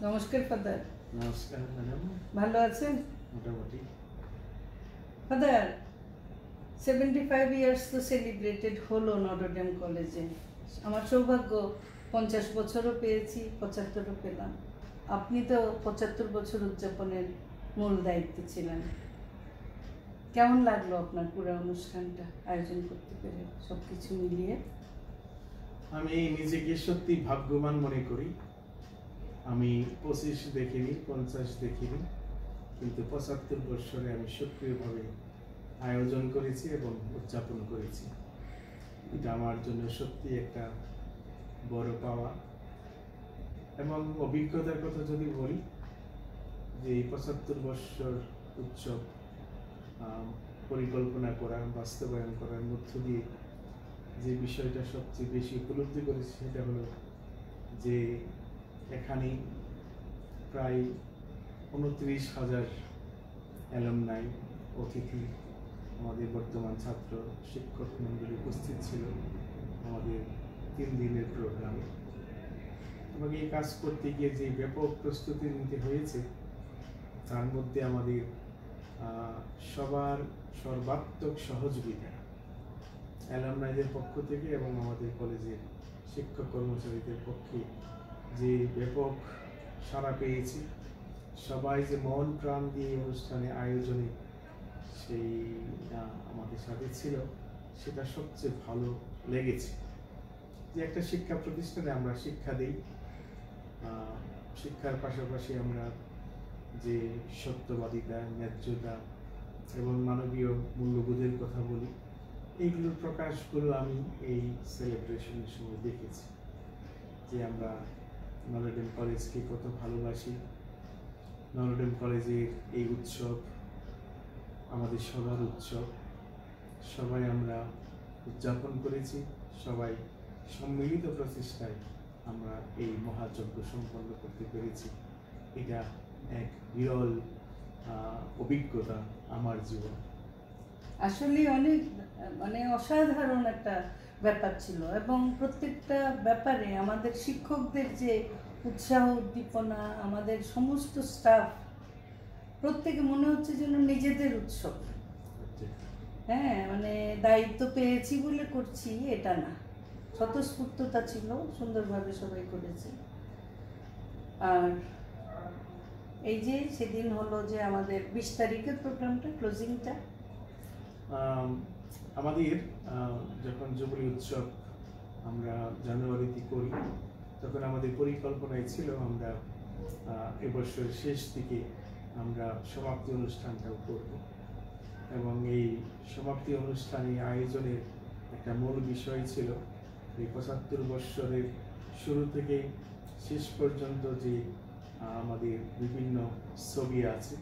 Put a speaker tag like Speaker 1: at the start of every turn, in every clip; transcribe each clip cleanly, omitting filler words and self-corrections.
Speaker 1: নমস্কার ফাদার।
Speaker 2: নমস্কার ম্যাডাম।
Speaker 1: ভালো আছেন?
Speaker 2: মোটামুটি।
Speaker 1: ফাদার, 75 ইয়ার্স তো সেলিব্রেটেড হলো নটরডেম কলেজে। আমার সৌভাগ্য 50 বছরও পেয়েছি, 75ও পেলাম। আপনি তো 75 বছর উদযাপনের মূল দায়িত্বে ছিলেন। কেমন লাগলো আপনার পুরো অনুষ্ঠানটা আয়োজন করতে পেরে, সব কিছু মিলিয়ে?
Speaker 2: আমি নিজেকে সত্যি ভাগ্যবান মনে করি। আমি 25 দেখিনি, 50 দেখিনি, কিন্তু 75 বছরে আমি সক্রিয়ভাবে আয়োজন করেছি এবং উদযাপন করেছি। এটা আমার জন্য সত্যি একটা বড় পাওয়া। এবং অভিজ্ঞতার কথা যদি বলি, যে এই 75 বছর উৎসব পরিকল্পনা করা, বাস্তবায়ন করার মধ্য দিয়ে যে বিষয়টা সবচেয়ে বেশি উপলব্ধি করেছি সেটা হলো যে এখানে প্রায় 29,000 অ্যালুমনাই, অতিথি, আমাদের বর্তমান ছাত্র শিক্ষক মণ্ডলী উপস্থিত ছিল আমাদের 3 দিনের প্রোগ্রামে। এবং এই কাজ করতে গিয়ে যে ব্যাপক প্রস্তুতি নিতে হয়েছে, তার মধ্যে আমাদের সবার সর্বাত্মক সহযোগিতা অ্যালুমনাইদের পক্ষ থেকে এবং আমাদের কলেজের শিক্ষক কর্মচারীদের পক্ষে যে ব্যাপক সাড়া পেয়েছি, সবাই যে মন প্রাণ দিয়ে অনুষ্ঠানে আয়োজনে সেই আমাদের সাথে ছিল, সেটা সবচেয়ে ভালো লেগেছে। যে একটা শিক্ষা প্রতিষ্ঠানে আমরা শিক্ষা দিই, শিক্ষার পাশাপাশি আমরা যে সত্যবাদিতা, ন্যায্যতা এবং মানবীয় মূল্যবোধের কথা বলি, এইগুলোর প্রকাশগুলো আমি এই সেলিব্রেশনের সময় দেখেছি। যে আমরা নটরডেম কলেজকে কত ভালোবাসি, নটরডেম কলেজের এই উৎসব আমাদের সবার উৎসব, সবাই আমরা উদযাপন করেছি, সবাই সম্মিলিত প্রচেষ্টায় আমরা এই মহাযজ্ঞ সম্পন্ন করতে পেরেছি। এটা এক বিরল অভিজ্ঞতা আমার জীবন।
Speaker 1: আসলে অনেক অসাধারণ একটা ব্যাপার ছিল, এবং প্রত্যেকটা ব্যাপারে আমাদের শিক্ষকদের যে উৎসাহ উদ্দীপনা, আমাদের সমস্ত স্টাফ প্রত্যেকে মনে হচ্ছে যেন নিজেদের উৎসব। হ্যাঁ, দায়িত্ব পেয়েছি বলে করছি এটা না, স্বতঃস্ফূর্ততা ছিল, সুন্দরভাবে সবাই করেছে। আর এই যে সেদিন হলো যে আমাদের 20 তারিখের প্রোগ্রামটা, ক্লোজিংটা,
Speaker 2: আমাদের যখন জুবিলি উৎসব আমরা জানুয়ারিতে করি, তখন আমাদের পরিকল্পনায় ছিল আমরা এবছর শেষ দিকে আমরা সমাপ্তি অনুষ্ঠানটাও করব। এবং এই সমাপ্তি অনুষ্ঠানে আয়োজনের একটা মূল বিষয় ছিল এই 75 বৎসরের শুরু থেকে শেষ পর্যন্ত যে আমাদের বিভিন্ন ছবি আছে,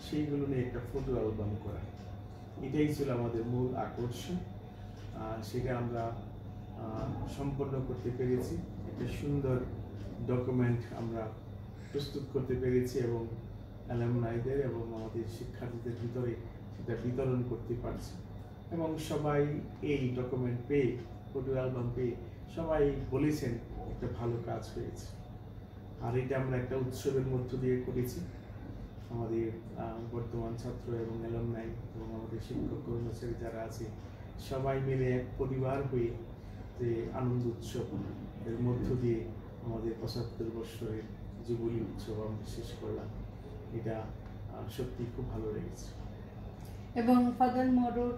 Speaker 2: সেইগুলো নিয়ে একটা ফটো অ্যালবাম করা। এটাই ছিল আমাদের মূল আকর্ষণ। সেটা আমরা সম্পন্ন করতে পেরেছি। একটা সুন্দর ডকুমেন্ট আমরা প্রস্তুত করতে পেরেছি এবং অ্যালুমনাইদের এবং আমাদের শিক্ষার্থীদের ভিতরে সেটা বিতরণ করতে পারছি। এবং সবাই এই ডকুমেন্ট পেয়ে, ফটো অ্যালবাম পেয়ে সবাই বলেছেন একটা ভালো কাজ হয়েছে। আর এটা আমরা একটা উৎসবের মধ্য দিয়ে করেছি। আমাদের বর্তমান ছাত্র এবং অ্যালুমনাই এবং আমাদের শিক্ষক কর্মচারী যারা আছে, সবাই মিলে এক পরিবার হয়ে যে আনন্দ উৎসব এর মধ্য দিয়ে আমাদের 75 বৎসরের জুবিলি উৎসব আমরা শেষ করলাম। এটা সত্যি খুব ভালো লেগেছে।
Speaker 1: এবং ফাদার মরোর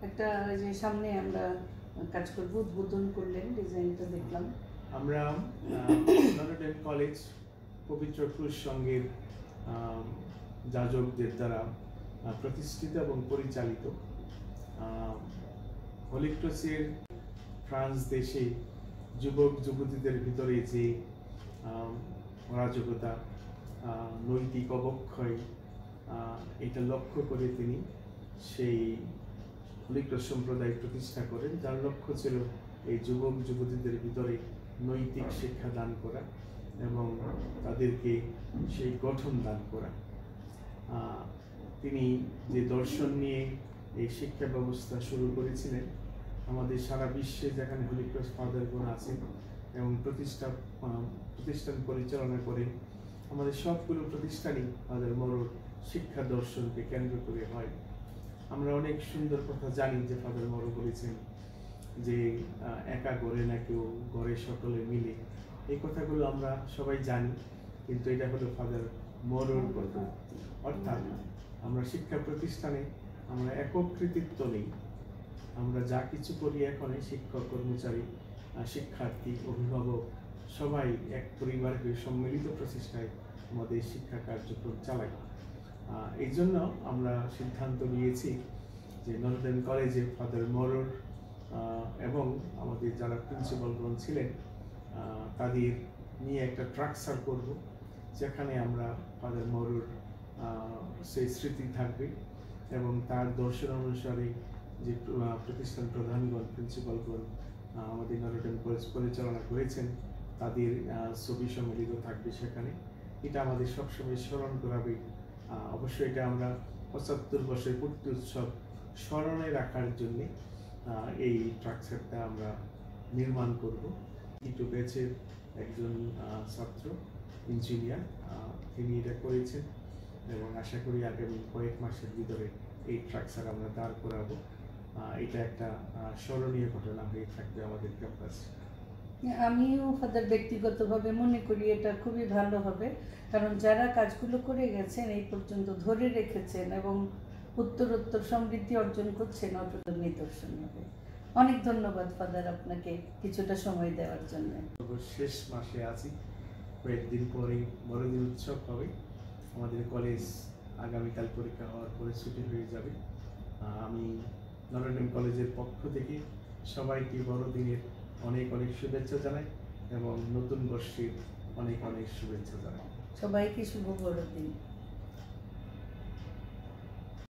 Speaker 1: একটা যে সামনে আমরা কাজ করব, উদ্বোধন করলেন, ডিজাইনটা দেখলাম
Speaker 2: আমরা। নটরডেম কলেজ পবিত্র ক্রুশ সংঘের যাজকদের দ্বারা প্রতিষ্ঠিত এবং পরিচালিত। হোলি ক্রসের ফ্রান্স দেশে যুবক যুবতীদের ভিতরে যে অরাজকতা, নৈতিক অবক্ষয়, এটা লক্ষ্য করে তিনি সেই হোলি ক্রস সম্প্রদায় প্রতিষ্ঠা করেন, যার লক্ষ্য ছিল এই যুবক যুবতীদের ভিতরে নৈতিক শিক্ষা দান করা এবং তাদেরকে সেই গঠন দান করা। তিনি যে দর্শন নিয়ে এই শিক্ষা ব্যবস্থা শুরু করেছিলেন, আমাদের সারা বিশ্বে যেখানে হোলি ক্রস ফাদারগণ আছেন এবং প্রতিষ্ঠান পরিচালনা করেন, আমাদের সবগুলো প্রতিষ্ঠানই ফাদার মোরোর শিক্ষা দর্শনকে কেন্দ্র করে হয়। আমরা অনেক সুন্দর কথা জানি যে ফাদার মোরো বলেছেন যে একা গড়ে না কেউ, গড়ে সকলে মিলে। এই কথাগুলো আমরা সবাই জানি, কিন্তু এটা হলো ফাদার মোরোর কথা। অর্থাৎ আমরা শিক্ষা প্রতিষ্ঠানে আমরা একক কৃতিত্ব নেই, আমরা যা কিছু করি এখন শিক্ষক, কর্মচারী, শিক্ষার্থী, অভিভাবক সবাই এক পরিবার হয়ে সম্মিলিত প্রচেষ্টায় আমাদের শিক্ষা কার্যক্রম চালাই। এই জন্য আমরা সিদ্ধান্ত নিয়েছি যে নর্দার্ন কলেজে ফাদার মোরোর এবং আমাদের যারা প্রিন্সিপালগণ ছিলেন তাদের নিয়ে একটা ট্রাকসার করব, যেখানে আমরা ফাদার মোরোর সেই স্মৃতি থাকবে এবং তার দর্শন অনুসারে যে প্রতিষ্ঠান প্রধানগণ, প্রিন্সিপালগণ আমাদের নর্দার্ন কলেজ পরিচালনা করেছেন তাদের ছবি সম্মিলিত থাকবে সেখানে। এটা আমাদের সবসময় স্মরণ করাবে। অবশ্যই এটা আমরা 75 বছরের পূর্তি উৎসব স্মরণে রাখার জন্য এই ট্রাকসারটা আমরা নির্মাণ করব। ইটু ব্যাচের একজন ছাত্র, ইঞ্জিনিয়ার, তিনি এটা করেছেন এবং আশা করি আগামী কয়েক মাসের ভিতরে এই ট্রাকসার আমরা দাঁড় করাবো। এটা একটা স্মরণীয় ঘটনা হয়ে থাকবে আমাদের ক্যাম্পাসে।
Speaker 1: আমিও ফাদার ব্যক্তিগতভাবে মনে করি এটা খুবই ভালো হবে, কারণ যারা কাজগুলো করে গেছেন এই পর্যন্ত ধরে রেখেছেন এবং উত্তরোত্তর সমৃদ্ধি অর্জন করছেন, অটুট নিদর্শন হবে। অনেক ধন্যবাদ ফাদার আপনাকে কিছুটা সময় দেওয়ার জন্য।
Speaker 2: শেষ মাসে আছি, কয়েকদিন পরেই বড়দিন উৎসব হবে। আমাদের কলেজ আগামীকাল পরীক্ষা হওয়ার পরে ছুটি হয়ে যাবে। আমি নটরডেম কলেজের পক্ষ থেকে সবাইকে বড়দিনের অনেক অনেক শুভেচ্ছা জানাই এবং নতুন বর্ষের অনেক অনেক শুভেচ্ছা জানাই।
Speaker 1: সবাইকে শুভ বড়দিন।